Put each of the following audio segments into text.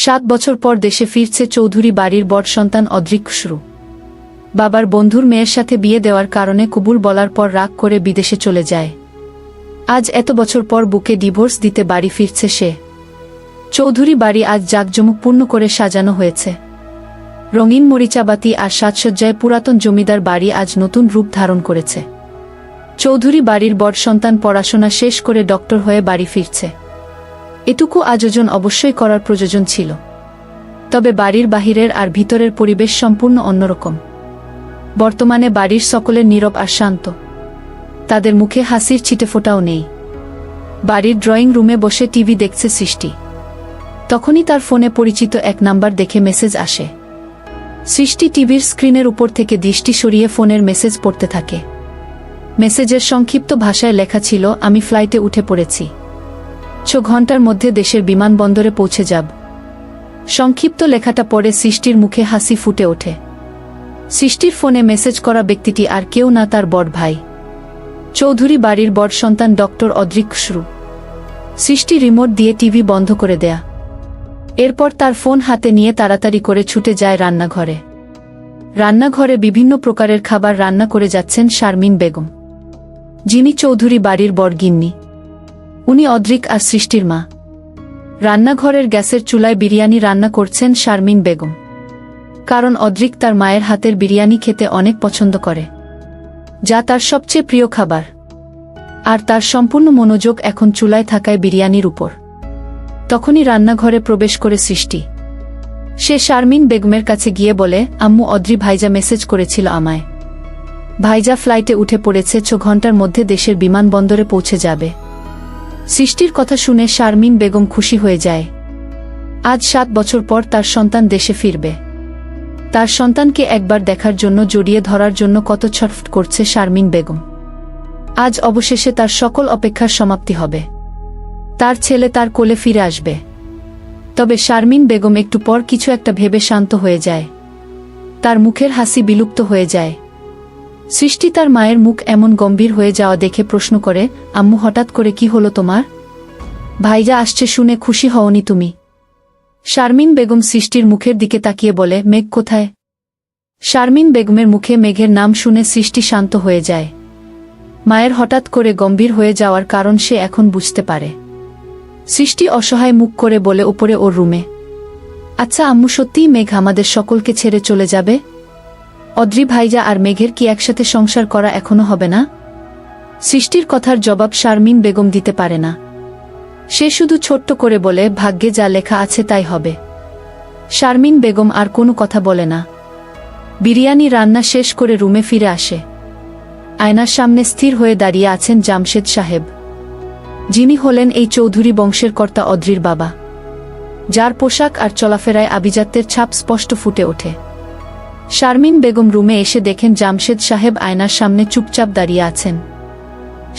7 বছর পর দেশে ফিরছে চৌধুরী বাড়ির বড় সন্তান অদ্রিক খসরু। বাবার বন্ধুর মেয়ের সাথে বিয়ে দেওয়ার কারণে কবুল বলার পর রাগ করে বিদেশে চলে যায়। আজ এত বছর পর বুকে ডিভোর্স দিতে বাড়ি ফিরছে সে। চৌধুরী বাড়ি আজ জাঁকজমকপূর্ণ করে সাজানো হয়েছে। রঙিন মরিচাবাতি আর সাজসজ্জায় পুরাতন জমিদার বাড়ি আজ নতুন রূপ ধারণ করেছে। চৌধুরী বাড়ির বড় সন্তান পড়াশোনা শেষ করে ডক্টর হয়ে বাড়ি ফিরছে। এটুকু আয়োজন অবশ্যই করার প্রয়োজন ছিল, তবে বাড়ির বাহিরের আর ভিতরের পরিবেশ সম্পূর্ণ অন্যরকম। বর্তমানে বাড়ির সকলের নীরব আর শান্ত, তাদের মুখে হাসির ছিটেফোঁটাও নেই। বাড়ির ড্রয়িং রুমে বসে টিভি দেখছে সৃষ্টি। তখনই তার ফোনে পরিচিত এক নাম্বার দেখে মেসেজ আসে। সৃষ্টি টিভির স্ক্রিনের উপর থেকে দৃষ্টি সরিয়ে ফোনের মেসেজ পড়তে থাকে। মেসেজের সংক্ষিপ্ত ভাষায় লেখা ছিল, আমি ফ্লাইটে উঠে পড়েছি, 6 ঘন্টার মধ্যে দেশের বিমানবন্দরে পৌঁছে যাব। সংক্ষিপ্ত লেখাটা পড়ে সৃষ্টির মুখে হাসি ফুটে ওঠে। সৃষ্টির ফোনে মেসেজ করা ব্যক্তিটি আর কেউ না, তার বড় ভাই, চৌধুরী বাড়ির বড় সন্তান ডক্টর অদ্রিক খসরু। সৃষ্টি রিমোট দিয়ে টিভি বন্ধ করে দেয়া। এরপর তার ফোন হাতে নিয়ে তাড়াতাড়ি করে ছুটে যায় রান্নাঘরে। রান্নাঘরে বিভিন্ন প্রকারের খাবার রান্না করে যাচ্ছেন শারমিন বেগম, যিনি চৌধুরী বাড়ির বড় গিন্নি। উনি অদ্রিক আর সৃষ্টির মা। রান্নাঘরের গ্যাসের চুলায় বিরিয়ানি রান্না করছেন শারমিন বেগম, কারণ অদ্রিক তার মায়ের হাতের বিরিয়ানি খেতে অনেক পছন্দ করে, যা তার সবচেয়ে প্রিয় খাবার। আর তার সম্পূর্ণ মনোযোগ এখন চুলায় থাকায় বিরিয়ানির উপর। তখনই রান্নাঘরে প্রবেশ করে সৃষ্টি। সে শারমিন বেগমের কাছে গিয়ে বলে, আম্মু, অদ্রি ভাইজা মেসেজ করেছিল আমায়। ভাইজা ফ্লাইটে উঠে পড়েছে, 6 ঘন্টার মধ্যে দেশের বিমানবন্দরে পৌঁছে যাবে। সৃষ্টির কথা শুনে শারমিন বেগম খুশি হয়ে যায়। আজ 7 বছর পর তার সন্তান দেশে ফিরবে। তার সন্তানকে একবার দেখার জন্য, জড়িয়ে ধরার জন্য কত ছটফট করছে শারমিন বেগম। আজ অবশেষে তার সকল অপেক্ষার সমাপ্তি হবে। তার ছেলে তার কোলে ফিরে আসবে। তবে শারমিন বেগম একটু পর কিছু একটা ভেবে শান্ত হয়ে যায়। তার মুখের হাসি বিলুপ্ত হয়ে যায়। সৃষ্টি তার মায়ের মুখ এমন গম্ভীর হয়ে যাওয়া দেখে প্রশ্ন করে, আম্মু, হঠাৎ করে কি হলো তোমার? ভাইজা আসছে শুনে খুশি হওনি তুমি? শারমিন বেগম সৃষ্টির মুখের দিকে তাকিয়ে বলে, মেঘ কোথায়? শারমিন বেগমের মুখে মেঘের নাম শুনে সৃষ্টি শান্ত হয়ে যায়। মায়ের হঠাৎ করে গম্ভীর হয়ে যাওয়ার কারণ সে এখন বুঝতে পারে। সৃষ্টি অসহায় মুখ করে বলে, উপরে ওর রুমে। আচ্ছা আম্মু, সত্যিই মেঘ আমাদের সকলকে ছেড়ে চলে যাবে? অদ্রি ভাইজা আর মেঘের কি একসাথে সংসার করা এখনো হবে না? সৃষ্টির কথার জবাব শারমিন বেগম দিতে পারে না। সে শুধু ছোট্ট করে বলে, ভাগ্যে যা লেখা আছে তাই হবে। শারমিন বেগম আর কোনো কথা বলে না। বিরিয়ানি রান্না শেষ করে রুমে ফিরে আসে। আয়নার সামনে স্থির হয়ে দাঁড়িয়ে আছেন জামশেদ সাহেব, যিনি হলেন এই চৌধুরী বংশের কর্তা অদ্রির বাবা, যার পোশাক আর চলাফেরায় আভিজাত্যের ছাপ স্পষ্ট ফুটে ওঠে। শারমিন বেগম রুমে এসে দেখেন জামশেদ সাহেব আয়নার সামনে চুপচাপ দাঁড়িয়ে আছেন।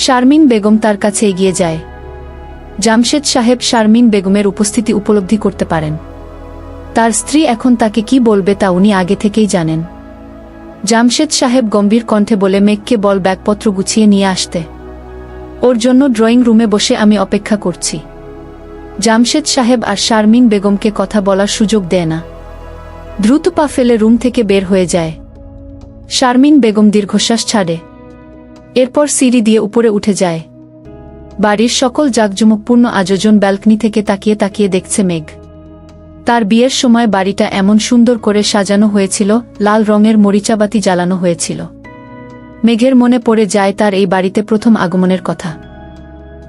শারমিন বেগম তার কাছে এগিয়ে যায়। জামশেদ সাহেব শারমিন বেগমের উপস্থিতি উপলব্ধি করতে পারেন। তার স্ত্রী এখন তাকে কি বলবে তা উনি আগে থেকেই জানেন। জামশেদ সাহেব গম্ভীর কণ্ঠে বলে, মেঘকে বল ব্যাগপত্র গুছিয়ে নিয়ে আসতে। ওর জন্য ড্রয়িং রুমে বসে আমি অপেক্ষা করছি। জামশেদ সাহেব আর শারমিন বেগমকে কথা বলার সুযোগ দেয় না। দ্রুত পা ফেলে রুম থেকে বের হয়ে যায়। শারমিন বেগম দীর্ঘশ্বাস ছাড়ে। এরপর সিঁড়ি দিয়ে উপরে উঠে যায়। বাড়ির সকল জাঁকজমকপূর্ণ আয়োজন ব্যালকনি থেকে তাকিয়ে তাকিয়ে দেখছে মেঘ। তার বিয়ের সময় বাড়িটা এমন সুন্দর করে সাজানো হয়েছিল, লাল রঙের মরিচাবাতি জ্বালানো হয়েছিল। মেঘের মনে পড়ে যায় তার এই বাড়িতে প্রথম আগমনের কথা।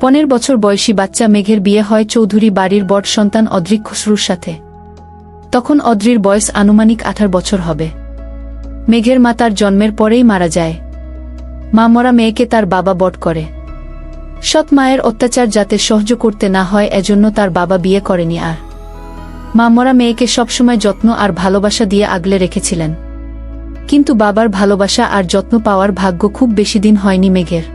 15 বছর বয়সী বাচ্চা মেঘের বিয়ে হয় চৌধুরী বাড়ির বড় সন্তান অদ্রিক খসরুর সাথে। তখন অদ্রির বয়স আনুমানিক 18 বছর হবে। মেঘের মা তার জন্মের পরেই মারা যায়। মা মরা মেয়েকে তার বাবা বড় করে। সৎ মায়ের অত্যাচার যাতে সহ্য করতে না হয় এজন্য তার বাবা বিয়ে করেনি। আর মা মরা মেয়েকে সবসময় যত্ন আর ভালোবাসা দিয়ে আগলে রেখেছিলেন। কিন্তু বাবার ভালোবাসা আর যত্ন পাওয়ার ভাগ্য খুব বেশি দিন হয়নি মেঘের।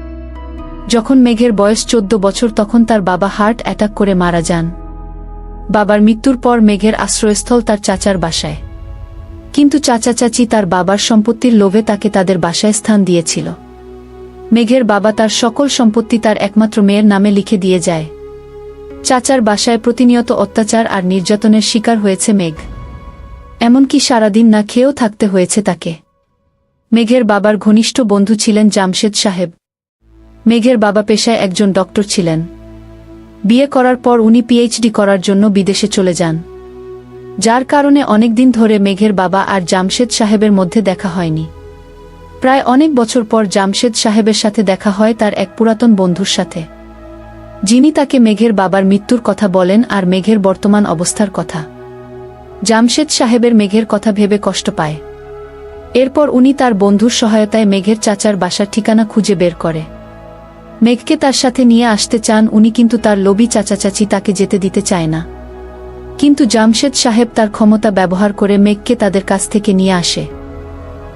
যখন মেঘের বয়স 14 বছর তখন তার বাবা হার্ট অ্যাটাক করে মারা যান। বাবার মৃত্যুর পর মেঘের আশ্রয়স্থল তার চাচার বাসায়। কিন্তু চাচা চাচি তার বাবার সম্পত্তির লোভে তাকে তাদের বাসায় স্থান দিয়েছিল। মেঘের বাবা তার সকল সম্পত্তি তার একমাত্র মেয়ের নামে লিখে দিয়ে যায়। চাচার বাসায় প্রতিনিয়ত অত্যাচার আর নির্যাতনের শিকার হয়েছে মেঘ। এমনকি সারাদিন না খেয়েও থাকতে হয়েছে তাকে। মেঘের বাবার ঘনিষ্ঠ বন্ধু ছিলেন জামশেদ সাহেব। মেঘের বাবা পেশায় একজন ডক্টর ছিলেন। বিয়ে করার পর উনি পিএইচডি করার জন্য বিদেশে চলে যান, যার কারণে অনেকদিন ধরে মেঘের বাবা আর জামশেদ সাহেবের মধ্যে দেখা হয়নি। প্রায় অনেক বছর পর জামশেদ সাহেবের সাথে দেখা হয় তার এক পুরাতন বন্ধুর সাথে, যিনি তাকে মেঘের বাবার মৃত্যুর কথা বলেন আর মেঘের বর্তমান অবস্থার কথা। জামশেদ সাহেবের মেঘের কথা ভেবে কষ্ট পায়। এরপর উনি তার বন্ধুর সহায়তায় মেঘের চাচার বাসার ঠিকানা খুঁজে বের করে। মেঘকে তার সাথে নিয়ে আসতে চান উনি, কিন্তু তার লোভী চাচা চাচি তাকে যেতে দিতে চায় না। কিন্তু জামশেদ সাহেব তার ক্ষমতা ব্যবহার করে মেঘকে তাদের কাছ থেকে নিয়ে আসে।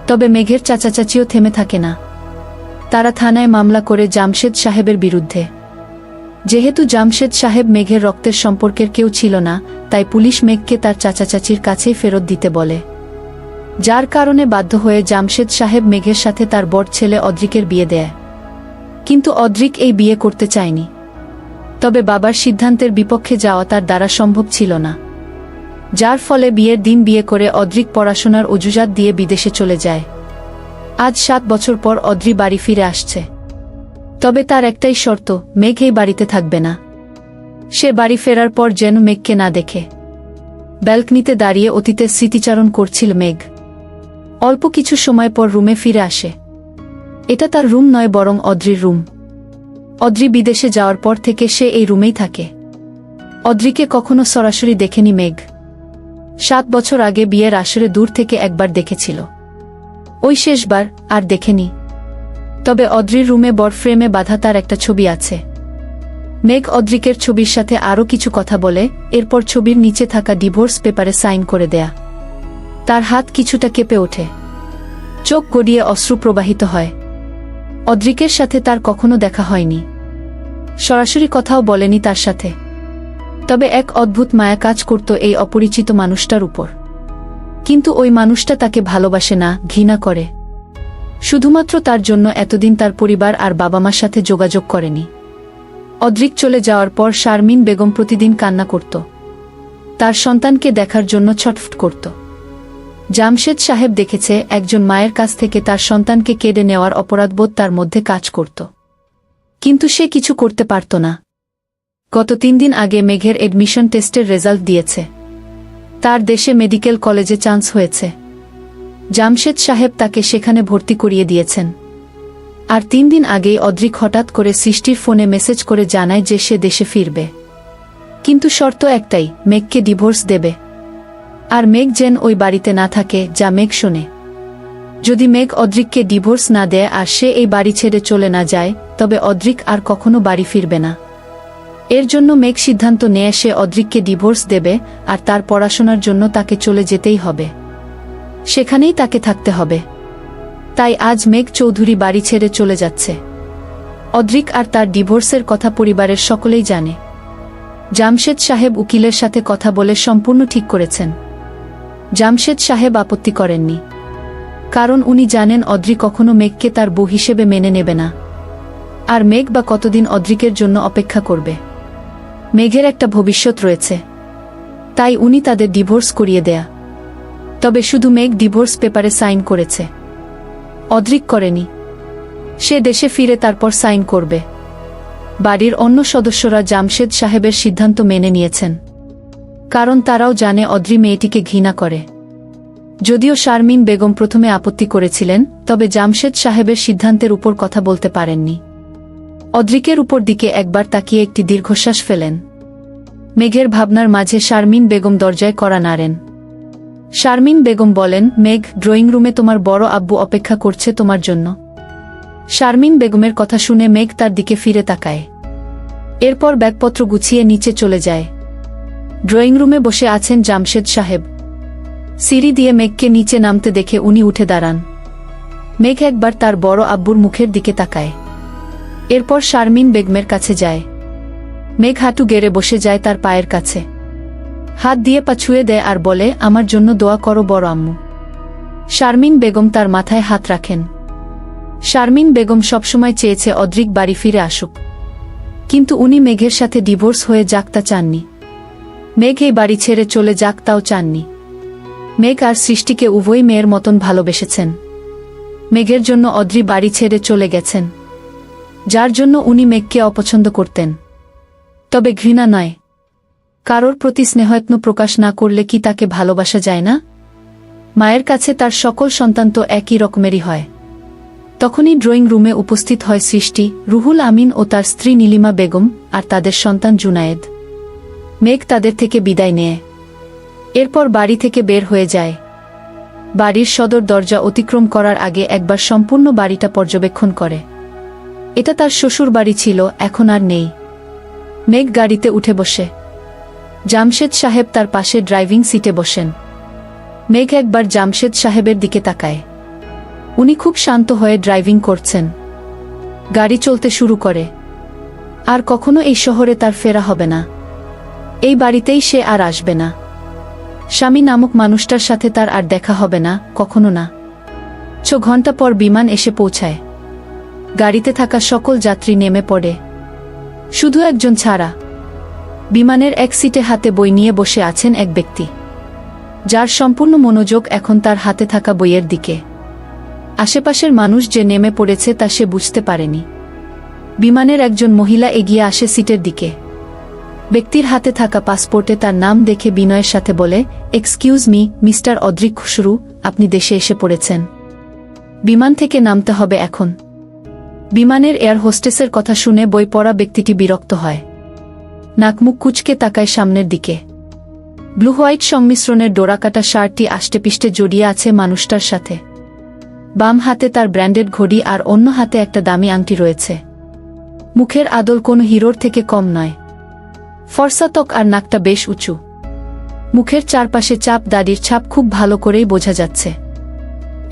তবে মেঘের চাচা চাচিও থেমে থাকে না। তারা থানায় মামলা করে জামশেদ সাহেবের বিরুদ্ধে। যেহেতু জামশেদ সাহেব মেঘের রক্তের সম্পর্কের কেউ ছিল না, তাই পুলিশ মেঘকে তার চাচা চাচির কাছেই ফেরত দিতে বলে, যার কারণে বাধ্য হয়ে জামশেদ সাহেব মেঘের সাথে তার বড় ছেলে অদ্রিকের বিয়ে দেয়। কিন্তু অদ্রিক এই বিয়ে করতে চায়নি। তবে বাবার সিদ্ধান্তের বিপক্ষে যাওয়া তার দ্বারা সম্ভব ছিল না, যার ফলে বিয়ের দিন বিয়ে করে অদ্রিক পড়াশোনার অজুহাত দিয়ে বিদেশে চলে যায়। আজ 7 বছর পর অদ্রি বাড়ি ফিরে আসছে। তবে তার একটাই শর্ত, মেঘ এই বাড়িতে থাকবে না। সে বাড়ি ফেরার পর যেন মেঘকে না দেখে। ব্যালকনিতে দাঁড়িয়ে অতীতের স্মৃতিচারণ করছিল মেঘ। অল্প কিছু সময় পর রুমে ফিরে আসে। এটা তার রুম নয়, বরং অদ্রির রুম। অদ্রি বিদেশে যাওয়ার পর থেকে সে এই রুমেই থাকে। অদ্রিকে কখনো সরাসরি দেখেনি মেঘ। 7 বছর আগে বিয়ের আসরে দূর থেকে একবার দেখেছিল, ওই শেষবার, আর দেখেনি। তবে অদ্রির রুমে বড় ফ্রেমে বাঁধা তার একটা ছবি আছে। মেঘ অদ্রিকের ছবির সাথে আরও কিছু কথা বলে, এরপর ছবির নিচে থাকা ডিভোর্স পেপারে সাইন করে দেয়া। তার হাত কিছুটা কেঁপে ওঠে, চোখ গড়িয়ে অশ্রু প্রবাহিত হয়। অদ্রিকের সাথে তার কখনো দেখা হয়নি, সরাসরি কথাও বলেনি তার সাথে। তবে এক অদ্ভুত মায়া কাজ করত এই অপরিচিত মানুষটার উপর। কিন্তু ওই মানুষটা তাকে ভালোবাসে না, ঘৃণা করে। শুধুমাত্র তার জন্য এতদিন তার পরিবার আর বাবা মার সাথে যোগাযোগ করেনি। অদ্রিক চলে যাওয়ার পর শারমিন বেগম প্রতিদিন কান্না করত, তার সন্তানকে দেখার জন্য ছটফট করত। জামশেদ সাহেব দেখেছে একজন মায়ের কাছ থেকে তার সন্তানকে কেড়ে নেওয়ার অপরাধবোধ তার মধ্যে কাজ করত, কিন্তু সে কিছু করতে পারত না। গত 3 দিন আগে মেঘের এডমিশন টেস্টের রেজাল্ট দিয়েছে। তার দেশে মেডিকেল কলেজে চান্স হয়েছে। জামশেদ সাহেব তাকে সেখানে ভর্তি করিয়ে দিয়েছেন। আর 3 দিন আগেই অদ্রিক হঠাৎ করে সৃষ্টির ফোনে মেসেজ করে জানায় যে সে দেশে ফিরবে, কিন্তু শর্ত একটাই, মেঘকে ডিভোর্স দেবে। আর মেঘ যেন ওই বাড়িতে না থাকে, যা মেঘ শোনে। যদি মেঘ অদ্রিককে ডিভোর্স না দেয় আর সে এই বাড়ি ছেড়ে চলে না যায়, তবে অদ্রিক আর কখনো বাড়ি ফিরবে না। এর জন্য মেঘ সিদ্ধান্ত নেয় সে অদ্রিককে ডিভোর্স দেবে, আর তার পড়াশোনার জন্য তাকে চলে যেতেই হবে। সেখানেই তাকে থাকতে হবে। তাই আজ মেঘ চৌধুরী বাড়ি ছেড়ে চলে যাচ্ছে। অদ্রিক আর তার ডিভোর্সের কথা পরিবারের সকলেই জানে। জামশেদ সাহেব উকিলের সাথে কথা বলে সম্পূর্ণ ঠিক করেছেন। জামশেদ সাহেব আপত্তি করেননি, কারণ উনি জানেন অদ্রি কখনো মেঘকে তার বউ হিসেবে মেনে নেবে না। আর মেঘ বা কতদিন অদ্রিকের জন্য অপেক্ষা করবে? মেঘের একটা ভবিষ্যৎ রয়েছে, তাই উনি তাদের ডিভোর্স করিয়ে দেয়া। তবে শুধু মেঘ ডিভোর্স পেপারে সাইন করেছে, অদ্রিক করেনি। সে দেশে ফিরে তারপর সাইন করবে। বাড়ির অন্য সদস্যরা জামশেদ সাহেবের সিদ্ধান্ত মেনে নিয়েছেন, কারণ তারাও জানে অদ্রি মেয়েটিকে ঘৃণা করে। যদিও শারমিন বেগম প্রথমে আপত্তি করেছিলেন, তবে জামশেদ সাহেবের সিদ্ধান্তের উপর কথা বলতে পারেননি। অদ্রিকের উপর দিকে একবার তাকিয়ে একটি দীর্ঘশ্বাস ফেলেন। মেঘের ভাবনার মাঝে শারমিন বেগম দরজায় কড়া নাড়েন। শারমিন বেগম বলেন, মেঘ, ড্রয়িং রুমে তোমার বড় আব্বু অপেক্ষা করছে তোমার জন্য। শারমিন বেগমের কথা শুনে মেঘ তার দিকে ফিরে তাকায়। এরপর ব্যাগপত্র গুছিয়ে নিচে চলে যায়। ড্রয়িং রুমে বসে আছেন জামশেদ সাহেব। সিঁড়ি দিয়ে মেঘকে নিচে নামতে দেখে উনি উঠে দাঁড়ান। মেঘ একবার তার বড় আব্বুর মুখের দিকে তাকায়। এরপর শারমিন বেগমের কাছে যায়। মেঘ হাঁটু গেড়ে বসে যায় তার পায়ের কাছে, হাত দিয়ে পা ছুঁয়ে দেয় আর বলে, আমার জন্য দোয়া করো বড় আম্মু। শারমিন বেগম তার মাথায় হাত রাখেন। শারমিন বেগম সবসময় চেয়েছে অদ্রিক বাড়ি ফিরে আসুক। কিন্তু উনি মেঘের সাথে ডিভোর্স হয়ে যাক তা চাননি। মেঘ এই বাড়ি ছেড়ে চলে যাক তাও চাননি। মেঘ আর সৃষ্টিকে উভয় মেয়ের মতন ভালোবেসেছেন। মেঘের জন্য অদ্রি বাড়ি ছেড়ে চলে গেছেন, যার জন্য উনি মেঘকে অপছন্দ করতেন। তবে ঘৃণা নয়। কারোর প্রতি স্নেহয়ত্ন প্রকাশ না করলে কি তাকে ভালোবাসা যায় না? মায়ের কাছে তার সকল সন্তান তো একই রকমেরই হয়। তখনই ড্রয়িং রুমে উপস্থিত হয় সৃষ্টি, রুহুল আমিন ও তার স্ত্রী নীলিমা বেগম আর তাদের সন্তান জুনায়েদ। মেঘ তাদের থেকে বিদায় নেয়। এরপর বাড়ি থেকে বের হয়ে যায়। বাড়ির সদর দরজা অতিক্রম করার আগে একবার সম্পূর্ণ বাড়িটা পর্যবেক্ষণ করে। এটা তার শ্বশুর বাড়ি ছিল, এখন আর নেই। মেঘ গাড়িতে উঠে বসে। জামশেদ সাহেব তার পাশে ড্রাইভিং সিটে বসেন। মেঘ একবার জামশেদ সাহেবের দিকে তাকায়। উনি খুব শান্ত হয়ে ড্রাইভিং করছেন। গাড়ি চলতে শুরু করে। আর কখনো এই শহরে তার ফেরা হবে না। এই বাড়িতেই সে আর আসবে না। স্বামী নামক মানুষটার সাথে তার আর দেখা হবে না, কখনো না। 6 ঘন্টা পর বিমান এসে পৌঁছায়। গাড়িতে থাকা সকল যাত্রী নেমে পড়ে, শুধু একজন ছাড়া। বিমানের এক সিটে হাতে বই নিয়ে বসে আছেন এক ব্যক্তি, যার সম্পূর্ণ মনোযোগ এখন তার হাতে থাকা বইয়ের দিকে। আশেপাশের মানুষ যে নেমে পড়েছে তা সে বুঝতে পারেনি। বিমানের একজন মহিলা এগিয়ে আসে সিটের দিকে। ব্যক্তির হাতে থাকা পাসপোর্টে তার নাম দেখে বিনয়ের সাথে বলে, এক্সকিউজ মি, মিস্টার অদ্রিক খুসরু, আপনি দেশে এসে পড়েছেন। বিমান থেকে নামতে হবে এখন। বিমানের এয়ার হোস্টেসের কথা শুনে বই পড়া ব্যক্তিটি বিরক্ত হয়। নাকমুখ কুঁচকে তাকায় সামনের দিকে। ব্লু হোয়াইট সংমিশ্রণের ডোরাকাটা শার্টটি আষ্টেপৃষ্টে জড়িয়ে আছে মানুষটার সাথে। বাম হাতে তার ব্র্যান্ডেড ঘড়ি আর অন্য হাতে একটা দামি আংটি রয়েছে। মুখের আদল কোনো হিরোর থেকে কম নয়। ফর্সা ত্বক আর নাকটা বেশ উঁচু। মুখের চারপাশে চাপ দাড়ির ছাপ খুব ভালো করেই বোঝা যাচ্ছে।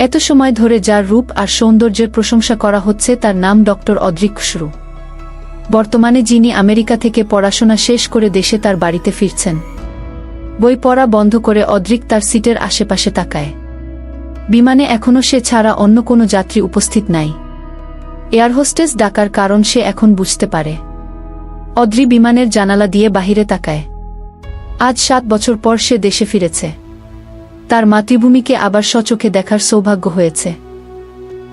এত সময় ধরে যার রূপ আর সৌন্দর্যের প্রশংসা করা হচ্ছে তার নাম ডক্টর অদ্রিক খুসরু। বর্তমানে যিনি আমেরিকা থেকে পড়াশোনা শেষ করে দেশে তার বাড়িতে ফিরছেন। বই পড়া বন্ধ করে অদ্রিক তার সিটের আশেপাশে তাকায়। বিমানে এখনও সে ছাড়া অন্য কোনো যাত্রী উপস্থিত নাই। এয়ার হোস্টেস ডাকার কারণ সে এখন বুঝতে পারে। অদ্রি বিমানের জানালা দিয়ে বাহিরে তাকায়। আজ 7 বছর পর সে দেশে ফিরেছে। তার মাতৃভূমিকে আবার স্বচোখে দেখার সৌভাগ্য হয়েছে।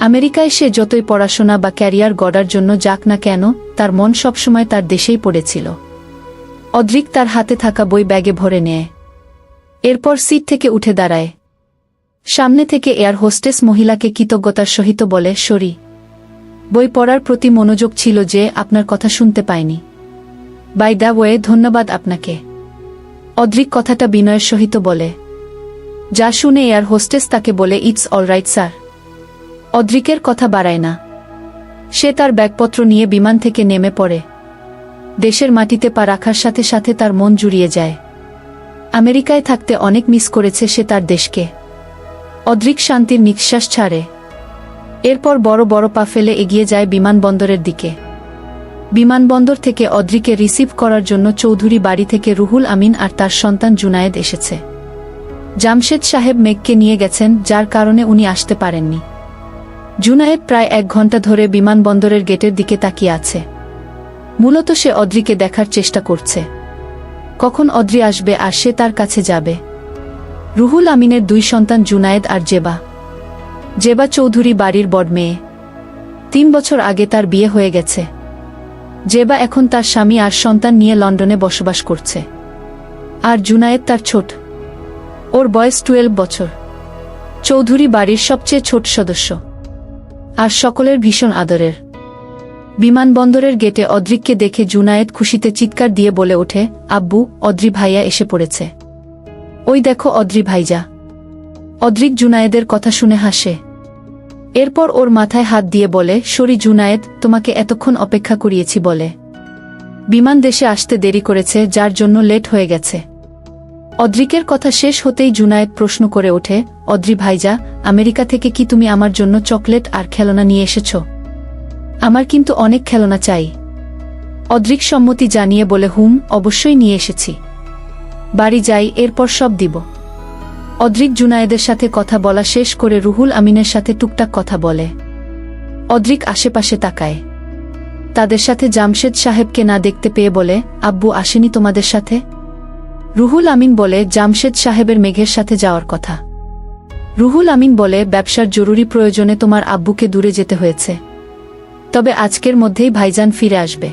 আমেরিকায় সে যতই পড়াশোনা বা ক্যারিয়ার গড়ার জন্য যাক না কেন, তার মন সবসময় তার দেশেই পড়েছিল। অদ্রিক তার হাতে থাকা বই ব্যাগে ভরে নেয়। এরপর সিট থেকে উঠে দাঁড়ায়। সামনে থেকে এয়ার হোস্টেস মহিলাকে কৃতজ্ঞতার সহিত বলে, সরি, বই পড়ার প্রতি মনোযোগ ছিল যে আপনার কথা শুনতে পায়নি। বাই দ্য ওয়ে, ধন্যবাদ আপনাকে। অদ্রিক কথাটা বিনয়ের সহিত বলে। যা শুনে এয়ার হোস্টেস তাকে বলে, ইটস অলরাইট স্যার। অদ্রিকের কথা বাড়ায় না। সে তার ব্যাগপত্র নিয়ে বিমান থেকে নেমে পড়ে। দেশের মাটিতে পা রাখার সাথে সাথে তার মন জুড়িয়ে যায়। আমেরিকায় থাকতে অনেক মিস করেছে সে তার দেশকে। অদ্রিক শান্তির নিঃশ্বাস ছাড়ে। এরপর বড় বড় পা ফেলে এগিয়ে যায় বিমানবন্দরের দিকে। বিমানবন্দর থেকে অদ্রিকে রিসিভ করার জন্য চৌধুরী বাড়ি থেকে রুহুল আমিন আর তার সন্তান জুনায়েদ এসেছে। জামশেদ সাহেব মেঘকে নিয়ে গেছেন, যার কারণে উনি আসতে পারেননি। জুনায়েদ প্রায় 1 ঘন্টা ধরে বিমানবন্দরের গেটের দিকে তাকিয়ে আছে। মূলত সে অদ্রিকে দেখার চেষ্টা করছে, কখন অদ্রি আসবে আর সে তার কাছে যাবে। রুহুল আমিনের 2 সন্তান জুনায়েদ আর জেবা। জেবা চৌধুরী বাড়ির বড় মেয়ে। 3 বছর আগে তার বিয়ে হয়ে গেছে। জেবা এখন তার স্বামী আর সন্তান নিয়ে লন্ডনে বসবাস করছে। আর জুনায়েদ তার ছোট। ওর বয়স 12 বছর। চৌধুরী বাড়ির সবচেয়ে ছোট সদস্য আর সকলের ভীষণ আদরের। বিমানবন্দরের গেটে অদ্রিককে দেখে জুনায়েদ খুশিতে চিৎকার দিয়ে বলে ওঠে, আব্বু, অদ্রি ভাইয়া এসে পড়েছে। ওই দেখো অদ্রি ভাইজা। অদ্রিক জুনায়েদের কথা শুনে হাসে। এরপর ওর মাথায় হাত দিয়ে বলে, সরি জুনায়েদ, তোমাকে এতক্ষণ অপেক্ষা করিয়েছি বলে। বিমান দেশে আসতে দেরি করেছে, যার জন্য লেট হয়ে গেছে। অদ্রিকের কথা শেষ হতেই জুনায়েদ প্রশ্ন করে ওঠে, অদ্রি ভাইজা, আমেরিকা থেকে কি তুমি আমার জন্য চকলেট আর খেলনা নিয়ে এসেছ? আমার কিন্তু অনেক খেলনা চাই। অদ্রিক সম্মতি জানিয়ে বলে, অবশ্যই নিয়ে এসেছি। বাড়ি যাই, এরপর সব দিব। অদ্রিক জুনায়েদের সাথে কথা বলা শেষ করে রুহুল আমিনের সাথে টুকটাক কথা বলে। অদ্রিক আশেপাশে তাকায়। তাদের সাথে জামশেদ সাহেবকে না দেখতে পেয়ে বলে, আব্বু আসেনি তোমাদের সাথে? রুহুল আমিন বলে, জামশেদ সাহেবের মেঘের সাথে যাওয়ার কথা। রুহুল আমিন বলে, ব্যবসার জরুরি প্রয়োজনে তোমার আব্বুকে দূরে যেতে হয়েছে, তবে আজকের মধ্যেই ভাইজান ফিরে আসবে।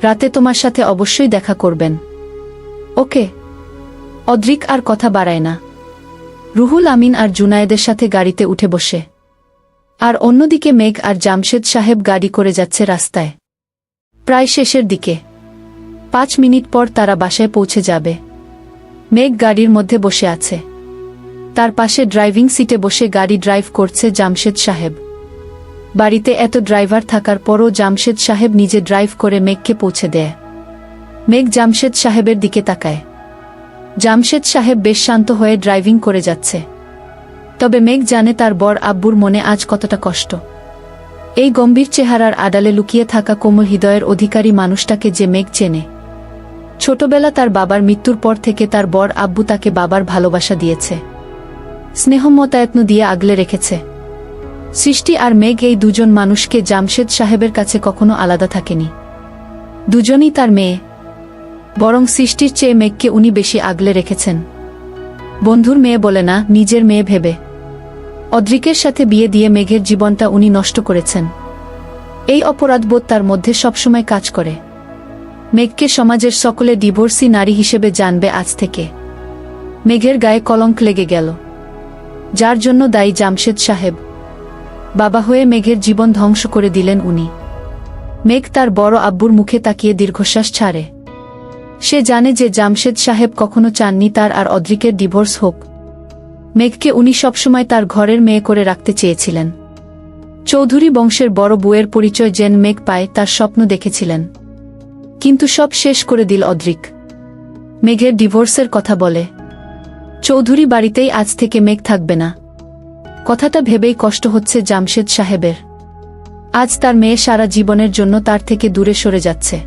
রাতে তোমার সাথে অবশ্যই দেখা করবেন। ওকে। অদ্রিক আর কথা বাড়ায় না। রুহুল আমিন আর জুনায়েদের সাথে গাড়িতে উঠে বসে। আর অন্যদিকে মেঘ আর জামশেদ সাহেব গাড়ি করে যাচ্ছে রাস্তায়। প্রায় শেষের দিকে। 5 মিনিট পর তারা বাসায় পৌঁছে যাবে। মেঘ গাড়ির মধ্যে বসে আছে। তার পাশে ড্রাইভিং সিটে বসে গাড়ি ড্রাইভ করছে জামশেদ সাহেব। বাড়িতে এত ড্রাইভার থাকার পরও জামশেদ সাহেব নিজে ড্রাইভ করে মেঘকে পৌঁছে দেয়। মেঘ জামশেদ সাহেবের দিকে তাকায়। জামশেদ সাহেব বেশ শান্ত হয়ে ড্রাইভিং করে যাচ্ছে। তবে মেঘ জানে তার বর আব্বুর মনে আজ কতটা কষ্ট। এই গম্ভীর চেহারার আড়ালে লুকিয়ে থাকা কোমল হৃদয়ের অধিকারী মানুষটাকে যে মেঘ চেনে। ছোটবেলা তার বাবার মৃত্যুর পর থেকে তার বর আব্বু তাকে বাবার ভালোবাসা দিয়েছে, স্নেহমতায়ত্ন দিয়ে আগলে রেখেছে। সৃষ্টি আর মেঘ এই দুজন মানুষকে জামশেদ সাহেবের কাছে কখনো আলাদা থাকেনি। দুজনই তার মেয়ে, বরং সৃষ্টির চেয়ে মেঘকে উনি বেশি আগলে রেখেছেন। বন্ধুর মেয়ে বলে না, নিজের মেয়ে ভেবে। অদ্রিকের সাথে বিয়ে দিয়ে মেঘের জীবনটা উনি নষ্ট করেছেন। এই অপরাধবোধ তার মধ্যে সবসময় কাজ করে। মেঘকে সমাজের সকলে ডিভোর্সি নারী হিসেবে জানবে আজ থেকে। মেঘের গায়ে কলঙ্ক লেগে গেল, যার জন্য দায়ী জামশেদ সাহেব। বাবা হয়ে মেঘের জীবন ধ্বংস করে দিলেন উনি। মেঘ তার বড় আব্বুর মুখে তাকিয়ে দীর্ঘশ্বাস ছাড়ে। সে জানে যে জামশেদ সাহেব কখনো চাননি তার আর অদ্রিকের ডিভোর্স হোক। মেঘকে উনি সবসময় তার ঘরের মেয়ে করে রাখতে চেয়েছিলেন। চৌধুরী বংশের বড় বউয়ের পরিচয় যেন মেঘ পায় তার স্বপ্ন দেখেছিলেন। কিন্তু সব শেষ করে দিল অদ্রিক। মেঘের ডিভোর্সের কথা বলে। চৌধুরী বাড়িতেই আজ থেকে মেঘ থাকবে না। কথাটা ভেবেই কষ্ট হচ্ছে জামশেদ সাহেবের। আজ তার মেয়ে সারা জীবনের জন্য তার থেকে দূরে সরে যাচ্ছে।